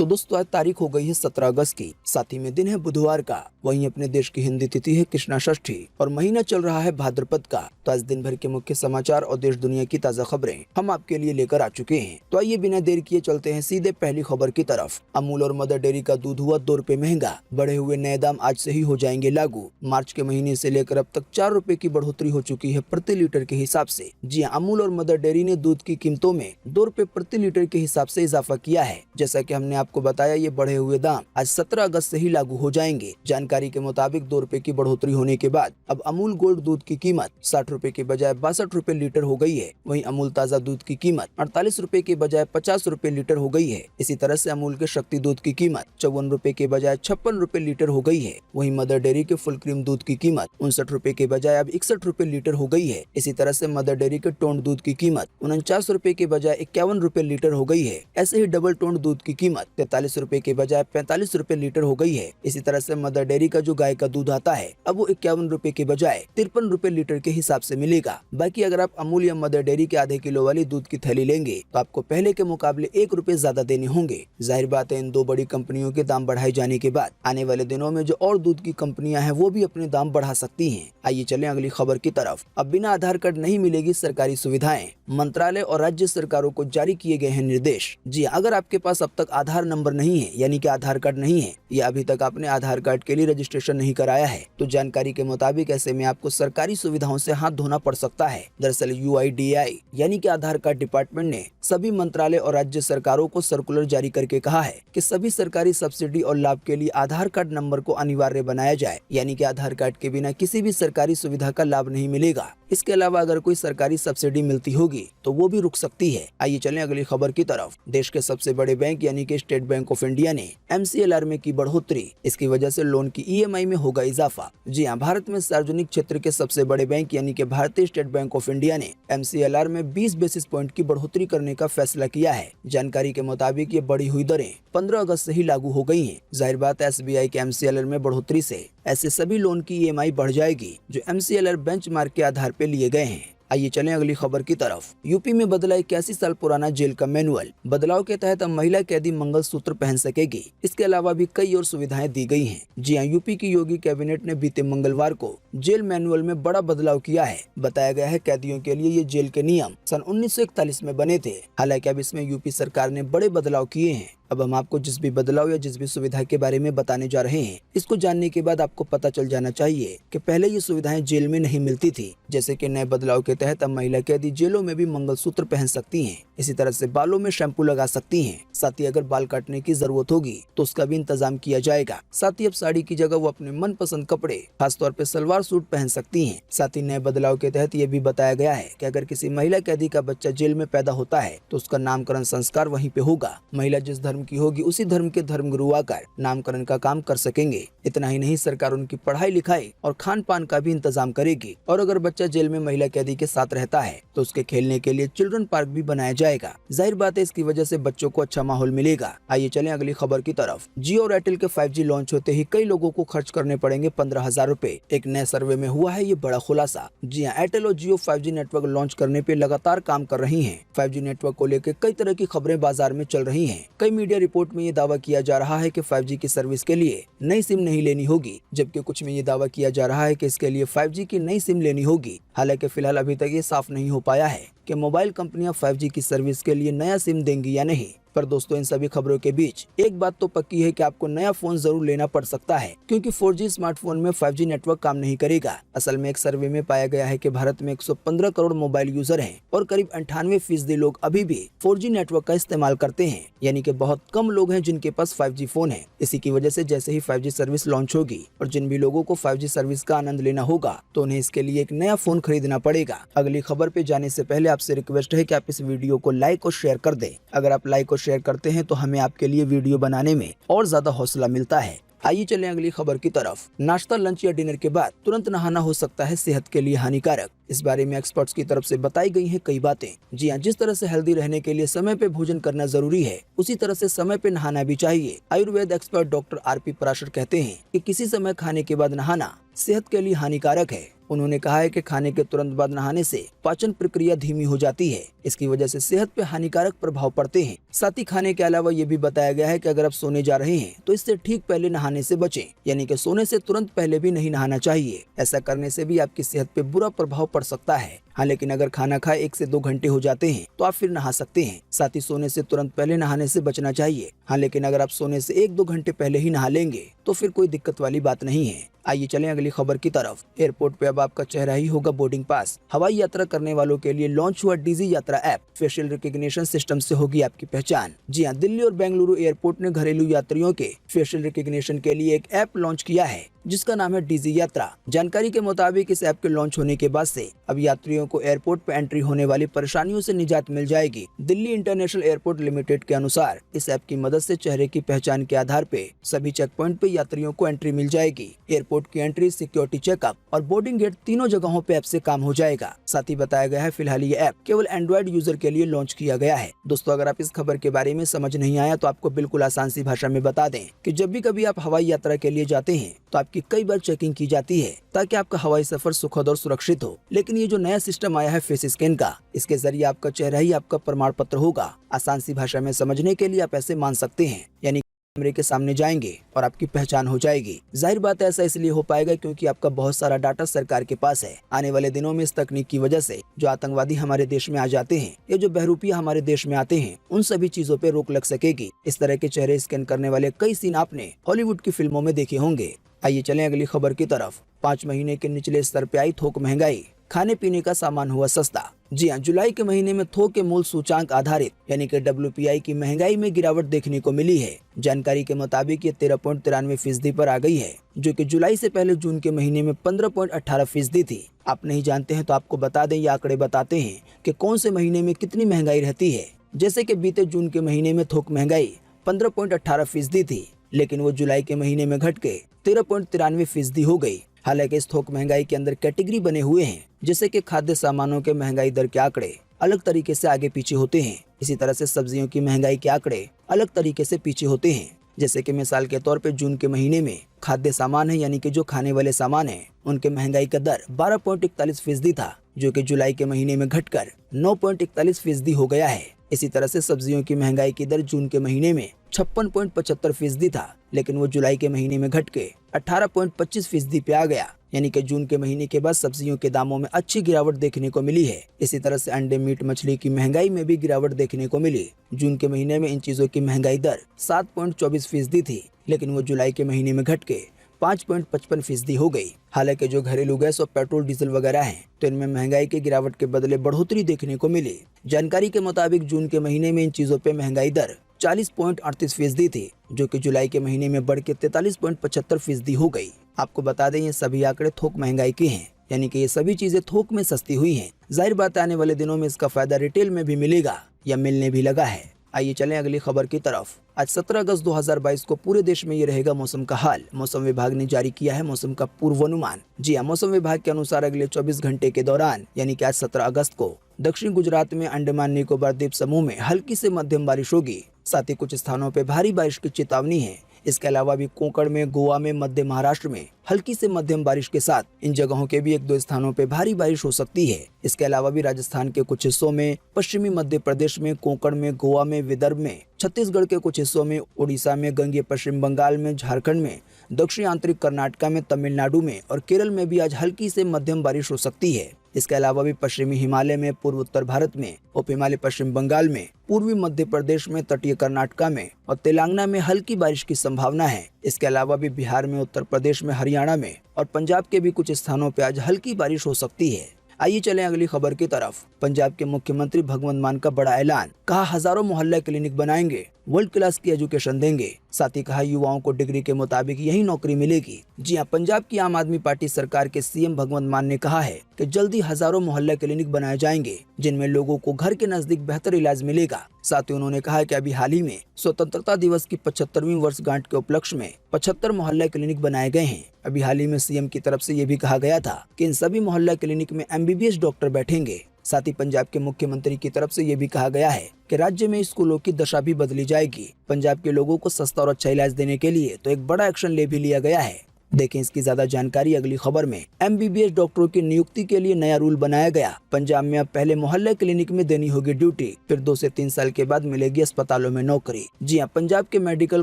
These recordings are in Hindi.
तो दोस्तों आज तारीख हो गई है 17 अगस्त की, साथ ही में दिन है बुधवार का। वहीं अपने देश की हिंदी तिथि है कृष्णा षष्ठी और महीना चल रहा है भाद्रपद का। तो आज दिन भर के मुख्य समाचार और देश दुनिया की ताज़ा खबरें हम आपके लिए लेकर आ चुके हैं। तो आइए बिना देर किए चलते हैं सीधे पहली खबर की तरफ। अमूल और मदर डेयरी का दूध हुआ 2 रुपए महंगा, बढ़े हुए नए दाम आज से ही हो जाएंगे लागू। मार्च के महीने से लेकर अब तक 4 रुपए की बढ़ोतरी हो चुकी है प्रति लीटर के हिसाब से। जी हाँ, अमूल और मदर डेयरी ने दूध की कीमतों में 2 रुपए प्रति लीटर के हिसाब से इजाफा किया है। जैसा कि हमने आपको बताया, ये बढ़े हुए दाम आज 17 अगस्त से ही लागू हो जाएंगे। जानकारी के मुताबिक 2 रुपए की बढ़ोतरी होने के बाद अब अमूल गोल्ड दूध की कीमत 60 रुपए के बजाय 62 रुपए लीटर हो गई है। वहीं अमूल ताज़ा दूध की कीमत 48 रुपए के बजाय 50 रुपए लीटर हो गई है। इसी तरह से अमूल के शक्ति दूध की कीमत 54 रुपए के बजाय 56 रुपए लीटर हो गई है। वहीं मदर डेयरी के फुल क्रीम दूध की कीमत 59 रुपए के बजाय अब 61 रुपए लीटर हो गई है। इसी तरह से मदर डेयरी के टोंड दूध की कीमत 49 रुपए के बजाय 51 रुपए लीटर हो गई है। ऐसे ही डबल टोंड दूध की कीमत 43 रुपए के बजाय 45 रुपए लीटर हो गई है। इसी तरह से मदर डेयरी का जो गाय का दूध आता है अब वो 51 रुपए के बजाय 53 रुपए लीटर के हिसाब से मिलेगा। बाकी अगर आप अमूल या मदर डेयरी के आधे किलो वाली दूध की थैली लेंगे तो आपको पहले के मुकाबले 1 रुपए ज्यादा देने होंगे। जाहिर बात है, इन 2 बड़ी कंपनियों के दाम बढ़ाए जाने के बाद आने वाले दिनों में जो और दूध की कंपनियां हैं वो भी अपने दाम बढ़ा सकती हैं। आइए चलें अगली खबर की तरफ। अब बिना आधार कार्ड नहीं मिलेगी सरकारी सुविधाएं, मंत्रालय और राज्य सरकारों को जारी किए गए हैं निर्देश। जी, अगर आपके पास अब तक आधार नंबर नहीं है यानी कि आधार कार्ड नहीं है या अभी तक आपने आधार कार्ड के लिए रजिस्ट्रेशन नहीं कराया है तो जानकारी के मुताबिक ऐसे में आपको सरकारी सुविधाओं से हाथ धोना पड़ सकता है। दरअसल UIDAI यानी कि आधार कार्ड डिपार्टमेंट ने सभी मंत्रालय और राज्य सरकारों को सर्कुलर जारी करके कहा है कि सभी सरकारी सब्सिडी और लाभ के लिए आधार कार्ड नंबर को अनिवार्य बनाया जाए, यानी कि आधार कार्ड के बिना किसी भी सरकारी सुविधा का लाभ नहीं मिलेगा। इसके अलावा अगर कोई सरकारी सब्सिडी मिलती होगी तो वो भी रुक सकती है। आइए चलें अगली खबर की तरफ। देश के सबसे बड़े बैंक यानी कि स्टेट बैंक ऑफ इंडिया ने MCLR में की बढ़ोतरी। इसकी वजह से लोन की EMI में होगा इजाफा। जी हाँ, भारत में सार्वजनिक क्षेत्र के सबसे बड़े बैंक यानी कि भारतीय स्टेट बैंक ऑफ इंडिया ने MCLR में 20 बेसिस पॉइंट की बढ़ोतरी करने का फैसला किया है। जानकारी के मुताबिक ये बढ़ी हुई दरें 15 अगस्त से ही लागू हो गई हैं। जाहिर बात है, SBI के MCLR में बढ़ोतरी से ऐसे सभी लोन की EMI बढ़ जाएगी जो MCLR बेंचमार्क के आधार पर लिए गए हैं। आइए चलें अगली खबर की तरफ। यूपी में बदला 81 साल पुराना जेल का मैनुअल। बदलाव के तहत अब महिला कैदी मंगलसूत्र पहन सकेगी। इसके अलावा भी कई और सुविधाएं दी गई हैं। जी हां, यूपी की योगी कैबिनेट ने बीते मंगलवार को जेल मैनुअल में बड़ा बदलाव किया है। बताया गया है कैदियों के लिए ये जेल के नियम सन 1941 में बने थे। हालांकि अब इसमें यूपी सरकार ने बड़े बदलाव किए हैं। अब हम आपको जिस भी बदलाव या जिस भी सुविधा के बारे में बताने जा रहे हैं, इसको जानने के बाद आपको पता चल जाना चाहिए कि पहले ये सुविधाएं जेल में नहीं मिलती थी। जैसे कि नए बदलाव के तहत अब महिला कैदी जेलों में भी मंगलसूत्र पहन सकती हैं। इसी तरह से बालों में शैम्पू लगा सकती हैं। साथ ही अगर बाल काटने की जरूरत होगी तो उसका भी इंतजाम किया जाएगा। साथ ही अब साड़ी की जगह वो अपने मनपसंद कपड़े, खासतौर पर सलवार सूट पहन सकती हैं। साथ ही नए बदलाव के तहत ये भी बताया गया है कि अगर किसी महिला कैदी का बच्चा जेल में पैदा होता है तो उसका नामकरण संस्कार वहीं पे होगा। महिला जिस धर्म की होगी उसी धर्म के धर्मगुरु आकर नामकरण का काम कर सकेंगे। इतना ही नहीं, सरकार उनकी पढ़ाई लिखाई और खान पान का भी इंतजाम करेगी। और अगर बच्चा जेल में महिला कैदी के साथ रहता है तो उसके खेलने के लिए चिल्ड्रन पार्क भी बनाया जाएगा। जाहिर बात है, इसकी वजह से बच्चों को अच्छा माहौल मिलेगा। आइए चलें अगली खबर की तरफ। जियो और एयरटेल के 5G लॉन्च होते ही कई लोगों को खर्च करने पड़ेंगे 15,000 रुपए। एक नए सर्वे में हुआ है ये बड़ा खुलासा। जी हाँ, एयरटेल और जियो 5G नेटवर्क लॉन्च करने पे लगातार काम कर रही हैं। 5G नेटवर्क को लेकर कई तरह की खबरें बाजार में चल रही हैं। कई मीडिया रिपोर्ट में ये दावा किया जा रहा है कि 5G की सर्विस के लिए नई सिम नहीं लेनी होगी, जबकि कुछ में ये दावा किया जा रहा है कि इसके लिए 5G की नई सिम लेनी होगी। हालांकि फिलहाल अभी तक ये साफ नहीं हो पाया है कि मोबाइल कंपनियां 5G की सर्विस के लिए नया सिम देंगी या नहीं। पर दोस्तों, इन सभी खबरों के बीच एक बात तो पक्की है कि आपको नया फोन जरूर लेना पड़ सकता है, क्योंकि 4G स्मार्टफोन में 5G नेटवर्क काम नहीं करेगा। असल में एक सर्वे में पाया गया है कि भारत में 115 करोड़ मोबाइल यूजर हैं और करीब 98% लोग अभी भी 4G नेटवर्क का इस्तेमाल करते हैं, यानी कि बहुत कम लोग हैं जिनके पास 5G फोन है। इसी की वजह से जैसे ही 5G सर्विस लॉन्च होगी और जिन भी लोगों को 5G सर्विस का आनंद लेना होगा तो उन्हें इसके लिए एक नया फोन खरीदना पड़ेगा। अगली खबर पे जाने से पहले आपसे रिक्वेस्ट है कि आप इस वीडियो को लाइक और शेयर कर दें। अगर आप लाइक और शेयर करते हैं तो हमें आपके लिए वीडियो बनाने में और ज्यादा हौसला मिलता है। आइए चलें अगली खबर की तरफ। नाश्ता, लंच या डिनर के बाद तुरंत नहाना हो सकता है सेहत के लिए हानिकारक। इस बारे में एक्सपर्ट्स की तरफ से बताई गई हैं कई बातें। जी हां, जिस तरह से हेल्दी रहने के लिए समय पे भोजन करना जरूरी है, उसी तरह से समय पे नहाना भी चाहिए। Ayurveda expert doctor RP Parashar कहते हैं कि किसी समय खाने के बाद नहाना सेहत के लिए हानिकारक है उन्होंने कहा है कि खाने के तुरंत बाद नहाने से पाचन प्रक्रिया धीमी हो जाती है, इसकी वजह से सेहत पे हानिकारक प्रभाव पड़ते हैं। साथ ही खाने के अलावा ये भी बताया गया है कि अगर आप सोने जा रहे हैं तो इससे ठीक पहले नहाने से बचें, यानी कि सोने से तुरंत पहले भी नहीं नहाना चाहिए। ऐसा करने से भी आपकी सेहत पे बुरा प्रभाव पड़ सकता है। हाँ, लेकिन अगर खाना खाए 1 से 2 घंटे हो जाते हैं तो आप फिर नहा सकते हैं। साथ ही सोने से तुरंत पहले नहाने से बचना चाहिए। हाँ, लेकिन अगर आप सोने से 1-2 घंटे पहले ही नहा लेंगे तो फिर कोई दिक्कत वाली बात नहीं है। आइए चलें अगली खबर की तरफ। एयरपोर्ट पे अब आपका चेहरा ही होगा बोर्डिंग पास। हवाई यात्रा करने वालों के लिए लॉन्च हुआ डीजी यात्रा ऐप। फेशियल रिकॉग्निशन सिस्टम से होगी आपकी पहचान। जी हाँ, दिल्ली और बेंगलुरु एयरपोर्ट ने घरेलू यात्रियों के फेशियल रिकॉग्निशन के लिए एक ऐप लॉन्च किया है, जिसका नाम है डीजी यात्रा। जानकारी के मुताबिक इस ऐप के लॉन्च होने के बाद से अब यात्रियों को एयरपोर्ट पर एंट्री होने वाली परेशानियों से निजात मिल जाएगी। दिल्ली इंटरनेशनल एयरपोर्ट लिमिटेड के अनुसार इस ऐप की मदद से चेहरे की पहचान के आधार पे सभी चेक पॉइंट पे यात्रियों को एंट्री मिल जाएगी। एयरपोर्ट की एंट्री, सिक्योरिटी चेकअप और बोर्डिंग गेट तीनों जगहों पे ऐप से काम हो जाएगा। साथ ही बताया गया है फिलहाल ये ऐप केवल एंड्रॉइड यूजर के लिए लॉन्च किया गया है। दोस्तों, अगर आप इस खबर के बारे में समझ नहीं आया तो आपको बिल्कुल आसान सी भाषा में बता दें कि जब भी कभी आप हवाई यात्रा के लिए जाते हैं तो आपकी कई बार चेकिंग की जाती है ताकि आपका हवाई सफर सुखद और सुरक्षित हो। लेकिन ये जो नया सिस्टम आया है फेस स्कैन का, इसके जरिए आपका चेहरा ही आपका प्रमाण पत्र होगा। आसान सी भाषा में समझने के लिए आप ऐसे मान सकते हैं, यानी कैमरे के सामने जाएंगे और आपकी पहचान हो जाएगी। जाहिर बात है ऐसा इसलिए हो पाएगा क्योंकि आपका बहुत सारा डाटा सरकार के पास है। आने वाले दिनों में इस तकनीक की वजह से जो आतंकवादी हमारे देश में आ जाते हैं या जो बहरूपिया हमारे देश में आते हैं, उन सभी चीजों पे रोक लग सकेगी। इस तरह के चेहरे स्कैन करने वाले कई सीन आपने हॉलीवुड की फिल्मों में देखे होंगे। आइए चलें अगली खबर की तरफ। 5 महीने के निचले स्तर पे आई थोक महंगाई, खाने पीने का सामान हुआ सस्ता। जी हाँ, जुलाई के महीने में थोक के मूल सूचांक आधारित यानी कि WPI की महंगाई में गिरावट देखने को मिली है। जानकारी के मुताबिक ये 13.93% पर आ गई है, जो कि जुलाई से पहले जून के महीने में 15.18% थी। आप नहीं जानते हैं तो आपको बता दें, ये आंकड़े बताते हैं कि कौन से महीने में कितनी महंगाई रहती है। जैसे कि बीते जून के महीने में थोक महंगाई 15.18% थी, लेकिन वो जुलाई के महीने में घट के 13.93% हो गई। हालांकि इस थोक महंगाई के अंदर कैटेगरी बने हुए हैं, जैसे कि खाद्य सामानों के महंगाई दर के आंकड़े अलग तरीके से आगे पीछे होते हैं। इसी तरह से सब्जियों की महंगाई के आंकड़े अलग तरीके से पीछे होते हैं। जैसे कि मिसाल के तौर पे जून के महीने में खाद्य सामान है, यानी कि जो खाने वाले सामान है, उनके महंगाई का दर 12.41% था, जो कि जुलाई के महीने में घटकर 9.41% हो गया है। इसी तरह से सब्जियों की महंगाई की दर जून के महीने में 56.75% था, लेकिन वो जुलाई के महीने में घट के 18.25% पे आ गया। यानी कि जून के महीने के बाद सब्जियों के दामों में अच्छी गिरावट देखने को मिली है। इसी तरह से अंडे, मीट, मछली की महंगाई में भी गिरावट देखने को मिली। जून के महीने में इन चीजों की महंगाई दर 7.24% थी, लेकिन वो जुलाई के महीने में घट के 5.55% हो गई। हालांकि जो घरेलू गैस और पेट्रोल डीजल वगैरह हैं, तो इनमें महंगाई की गिरावट के बदले बढ़ोतरी देखने को मिली। जानकारी के मुताबिक जून के महीने में इन चीजों पे महंगाई दर 40.38% थी, जो कि जुलाई के महीने में बढ़ के 43.75% हो गई। आपको बता दें ये सभी आंकड़े थोक महंगाई के हैं, यानी कि ये सभी चीजें थोक में सस्ती हुई हैं। जाहिर बात है आने वाले दिनों में इसका फायदा रिटेल में भी मिलेगा या मिलने भी लगा है। आइए चलें अगली खबर की तरफ। आज 17 अगस्त 2022 को पूरे देश में ये रहेगा मौसम का हाल। मौसम विभाग ने जारी किया है मौसम का पूर्वानुमान। जी हाँ, मौसम विभाग के अनुसार अगले 24 घंटे के दौरान यानी कि आज 17 अगस्त को दक्षिण गुजरात में अंडमान निकोबार द्वीप समूह में हल्की से मध्यम बारिश होगी। साथ ही कुछ स्थानों पर भारी बारिश की चेतावनी है। इसके अलावा भी कोंकण में, गोवा में, मध्य महाराष्ट्र में हल्की से मध्यम बारिश के साथ इन जगहों के भी 1-2 स्थानों पे भारी बारिश हो सकती है। इसके अलावा भी राजस्थान के कुछ हिस्सों में, पश्चिमी मध्य प्रदेश में, कोंकण में, गोवा में, विदर्भ में, छत्तीसगढ़ के कुछ हिस्सों में, उड़ीसा में, गंगीय पश्चिम बंगाल में, झारखंड में, दक्षिण आंतरिक कर्नाटका में, तमिलनाडु में और केरल में भी आज हल्की से मध्यम बारिश हो सकती है। इसके अलावा भी पश्चिमी हिमालय में, पूर्व उत्तर भारत में, उप हिमालय पश्चिम बंगाल में, पूर्वी मध्य प्रदेश में, तटीय कर्नाटका में और तेलंगाना में हल्की बारिश की संभावना है। इसके अलावा भी बिहार में, उत्तर प्रदेश में, हरियाणा में और पंजाब के भी कुछ स्थानों पर आज हल्की बारिश हो सकती है। आइए चलें अगली खबर की तरफ। पंजाब के मुख्यमंत्री भगवंत मान का बड़ा ऐलान, कहा हजारों मोहल्ला क्लिनिक बनाएंगे, वर्ल्ड क्लास की एजुकेशन देंगे। साथ ही कहा युवाओं को डिग्री के मुताबिक यही नौकरी मिलेगी। जी हां, पंजाब की आम आदमी पार्टी सरकार के सीएम भगवंत मान ने कहा है कि जल्दी हजारों मोहल्ला क्लिनिक बनाए जाएंगे, जिनमें लोगों को घर के नजदीक बेहतर इलाज मिलेगा। साथ ही उन्होंने कहा कि अभी हाल ही में स्वतंत्रता दिवस की 75वीं वर्षगांठ के उपलक्ष्य में 75 मोहल्ला क्लिनिक बनाए गए हैं। अभी हाल ही में सीएम की तरफ से ये भी कहा गया था कि इन सभी मोहल्ला क्लिनिक में MBBS डॉक्टर बैठेंगे। साथ ही पंजाब के मुख्यमंत्री की तरफ से ये भी कहा गया है कि राज्य में स्कूलों की दशा भी बदली जाएगी। पंजाब के लोगों को सस्ता और अच्छा इलाज देने के लिए तो एक बड़ा एक्शन ले भी लिया गया है। देखें इसकी ज्यादा जानकारी अगली खबर में। MBBS डॉक्टरों की नियुक्ति के लिए नया रूल बनाया गया। पंजाब में अब पहले मोहल्ला क्लिनिक में देनी होगी ड्यूटी, फिर 2 से 3 साल के बाद मिलेगी अस्पतालों में नौकरी। जी हां, पंजाब के मेडिकल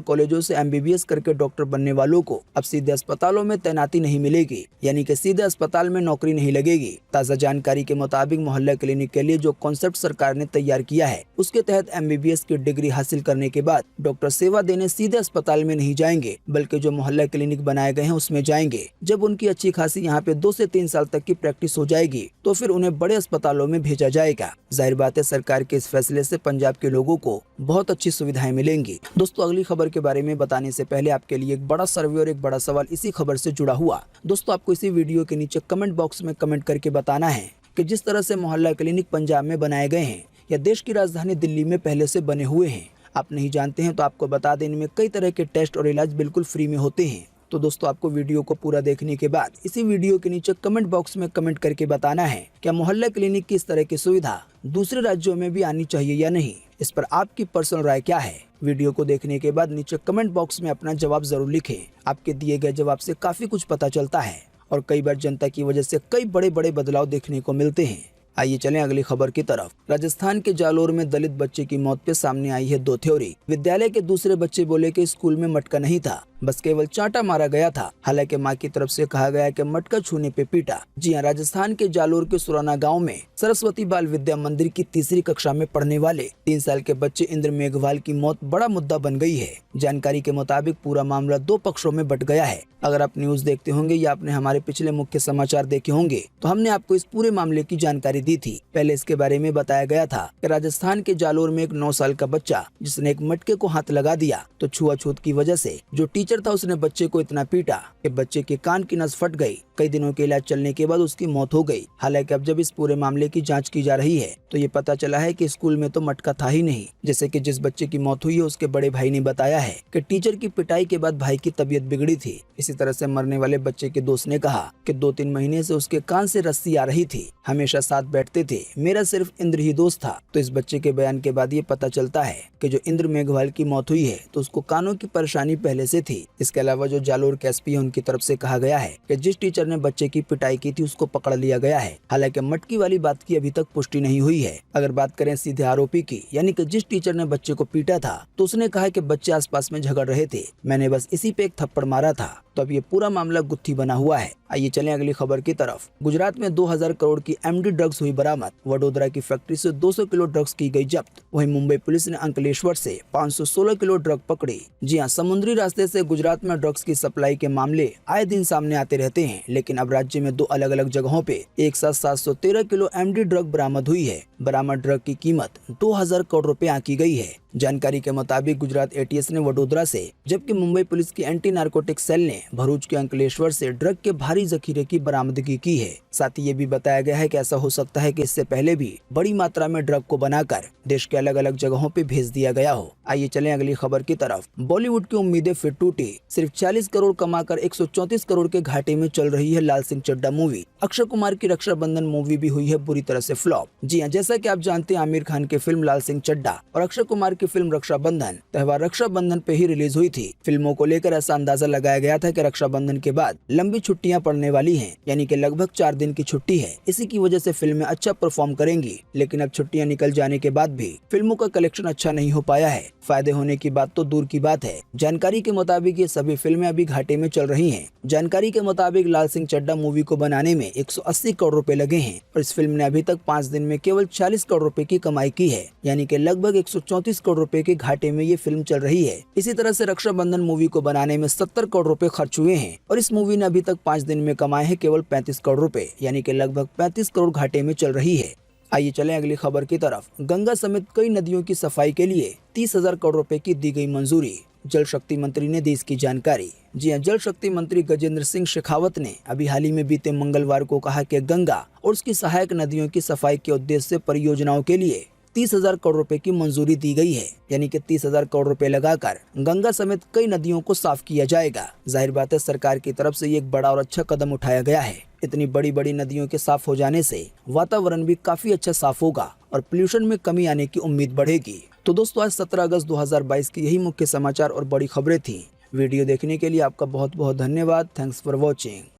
कॉलेजों से MBBS करके डॉक्टर बनने वालों को अब सीधे अस्पतालों में तैनाती नहीं मिलेगी, यानी कि सीधे अस्पताल में नौकरी नहीं लगेगी। ताज़ा जानकारी के मुताबिक मोहल्ला क्लिनिक के लिए जो कॉन्सेप्ट सरकार ने तैयार किया है, उसके तहत MBBS की डिग्री हासिल करने के बाद डॉक्टर सेवा देने सीधे अस्पताल में नहीं जाएंगे, बल्कि जो मोहल्ला क्लिनिक बनाए गए हैं उसमें जाएंगे। जब उनकी अच्छी खासी यहाँ पे 2 से 3 साल तक की प्रैक्टिस हो जाएगी तो फिर उन्हें बड़े अस्पतालों में भेजा जाएगा। जाहिर बात है, सरकार के इस फैसले से पंजाब के लोगों को बहुत अच्छी सुविधाएं मिलेंगी। दोस्तों, अगली खबर के बारे में बताने से पहले आपके लिए एक बड़ा सर्वे और एक बड़ा सवाल इसी खबर से जुड़ा हुआ। दोस्तों, आपको इसी वीडियो के नीचे कमेंट बॉक्स में कमेंट करके बताना है कि जिस तरह से मोहल्ला क्लिनिक पंजाब में बनाए गए हैं या देश की राजधानी दिल्ली में पहले से बने हुए हैं, आप नहीं जानते हैं तो आपको बता दें, इनमें कई तरह के टेस्ट और इलाज बिल्कुल फ्री में होते हैं। तो दोस्तों, आपको वीडियो को पूरा देखने के बाद इसी वीडियो के नीचे कमेंट बॉक्स में कमेंट करके बताना है क्या मोहल्ला क्लिनिक की इस तरह की सुविधा दूसरे राज्यों में भी आनी चाहिए या नहीं। इस पर आपकी पर्सनल राय क्या है? वीडियो को देखने के बाद नीचे कमेंट बॉक्स में अपना जवाब जरूर लिखें। आपके दिए गए जवाब से काफी कुछ पता चलता है और कई बार जनता की वजह से कई बड़े बड़े बदलाव देखने को मिलते हैं। आइए चलें अगली खबर की तरफ। राजस्थान के जालोर में दलित बच्चे की मौत पे सामने आई है 2 थ्योरी। विद्यालय के दूसरे बच्चे बोले कि स्कूल में मटका नहीं था, बस केवल चांटा मारा गया था। हालांकि मां की तरफ से कहा गया कि मटका छूने पे पीटा। जी हां, राजस्थान के जालोर के सुराना गांव में सरस्वती बाल विद्या मंदिर की तीसरी कक्षा में पढ़ने वाले 3 साल के बच्चे इंद्र मेघवाल की मौत बड़ा मुद्दा बन गई है। जानकारी के मुताबिक पूरा मामला 2 पक्षों में बट गया है। अगर आप न्यूज देखते होंगे या आपने हमारे पिछले मुख्य समाचार देखे होंगे तो हमने आपको इस पूरे मामले की जानकारी दी थी। पहले इसके बारे में बताया गया था कि राजस्थान के जालोर में एक 9 साल का बच्चा जिसने एक मटके को हाथ लगा दिया तो छुआछूत की वजह से जो टीचर था उसने बच्चे को इतना पीटा कि बच्चे के कान की नस फट गई। कई दिनों के इलाज चलने के बाद उसकी मौत हो गई। हालांकि अब जब इस पूरे मामले की जांच की जा रही है तो ये पता चला है कि स्कूल में तो मटका था ही नहीं। जैसे कि जिस बच्चे की मौत हुई है उसके बड़े भाई ने बताया है कि टीचर की पिटाई के बाद भाई की तबीयत बिगड़ी थी। इसी तरह से मरने वाले बच्चे के दोस्त ने कहा कि 2-3 महीने से उसके कान से रस्सी आ रही थी, हमेशा साथ बैठते थे, मेरा सिर्फ इंद्र ही दोस्त था। तो इस बच्चे के बयान के बाद ये पता चलता है कि जो इंद्र मेघवाल की मौत हुई है तो उसको कानों की परेशानी पहले से थी। इसके अलावा जो जालोर के एसपी है उनकी तरफ से कहा गया है कि जिस टीचर ने बच्चे की पिटाई की थी उसको पकड़ लिया गया है। हालांकि मटकी वाली बात की अभी तक पुष्टि नहीं हुई है। अगर बात करें सीधे आरोपी की, यानी कि जिस टीचर ने बच्चे को पीटा था, तो उसने कहा कि बच्चे आसपास में झगड़ रहे थे, मैंने बस इसी पे एक थप्पड़ मारा था। तो अब ये पूरा मामला गुत्थी बना हुआ है। आइए चलें अगली खबर की तरफ। गुजरात में 2000 करोड़ की MD ड्रग्स हुई बरामद। वडोदरा की फैक्ट्री से 200 किलो ड्रग्स की गई जब्त। वहीं मुंबई पुलिस ने अंकलेश्वर से 516 किलो ड्रग पकड़ी। जी हां, समुद्री रास्ते से गुजरात में ड्रग्स की सप्लाई के मामले आए दिन सामने आते रहते हैं, लेकिन अब राज्य में 2 अलग अलग जगहों पे एक साथ 713 किलो MD ड्रग बरामद हुई है। बरामद ड्रग की कीमत 2000 करोड़ रुपए आंकी गई है। जानकारी के मुताबिक गुजरात ATS ने वडोदरा से, जबकि मुंबई पुलिस की एंटी नार्कोटिक सेल ने भरूच के अंकलेश्वर से ड्रग के भारी जखीरे की बरामदगी की है। साथ ही ये भी बताया गया है कि ऐसा हो सकता है कि इससे पहले भी बड़ी मात्रा में ड्रग को बनाकर देश के अलग अलग जगहों पे भेज दिया गया हो। आइए चलें अगली खबर की तरफ। बॉलीवुड की उम्मीदें फिर टूटी। सिर्फ 40 करोड़ कमाकर 134 करोड़ के घाटे में चल रही है लाल सिंह चड्ढा मूवी। अक्षय कुमार की रक्षाबंधन मूवी भी हुई है बुरी तरह से फ्लॉप। जी हाँ, जैसा कि आप जानते हैं, आमिर खान की फिल्म लाल सिंह चड्ढा और अक्षय कुमार की फिल्म रक्षाबंधन त्योहार रक्षाबंधन पे ही रिलीज हुई थी। फिल्मों को लेकर ऐसा अंदाजा लगाया गया था कि रक्षाबंधन के बाद लंबी छुट्टियां पड़ने वाली हैं, यानी कि लगभग 4 दिन की छुट्टी है। इसी की वजह से फिल्में अच्छा परफॉर्म करेंगी, लेकिन अब छुट्टियां निकल जाने के बाद भी फिल्मों का कलेक्शन अच्छा नहीं हो पाया है। फायदे होने की बात तो दूर की बात है। जानकारी के मुताबिक ये सभी फिल्में अभी घाटे में चल रही हैं। जानकारी के मुताबिक लाल सिंह चड्ढा मूवी को बनाने में 180 करोड़ रुपए लगे हैं और इस फिल्म ने अभी तक 5 दिन में केवल 40 करोड़ रुपए की कमाई की है, यानी कि लगभग 134 करोड़ रुपए के घाटे में ये फिल्म चल रही है। इसी तरह से रक्षाबंधन मूवी को बनाने में 70 करोड़ रुपए खर्च हुए हैं और इस मूवी ने अभी तक 5 दिन में कमाए हैं केवल 35 करोड़ रुपए, यानी कि लगभग 35 करोड़ घाटे में चल रही है। आइए चलें अगली खबर की तरफ। गंगा समेत कई नदियों की सफाई के लिए 30,000 करोड़ रुपए की दी गई मंजूरी। जल शक्ति मंत्री ने दी इसकी जानकारी। जी हां, जल शक्ति मंत्री गजेंद्र सिंह शेखावत ने अभी हाल ही में बीते मंगलवार को कहा कि गंगा और उसकी सहायक नदियों की सफाई के उद्देश्य से परियोजनाओं के लिए 30,000 करोड़ रुपए की मंजूरी दी गई है, यानी कि 30,000 करोड़ रुपए लगाकर गंगा समेत कई नदियों को साफ किया जाएगा। जाहिर बात है, सरकार की तरफ से ये एक बड़ा और अच्छा कदम उठाया गया है। इतनी बड़ी बड़ी नदियों के साफ हो जाने से वातावरण भी काफी अच्छा साफ होगा और पोल्यूशन में कमी आने की उम्मीद बढ़ेगी। तो दोस्तों, आज 17 अगस्त 2022 की यही मुख्य समाचार और बड़ी खबरें थी। वीडियो देखने के लिए आपका बहुत बहुत धन्यवाद। Thanks for watching.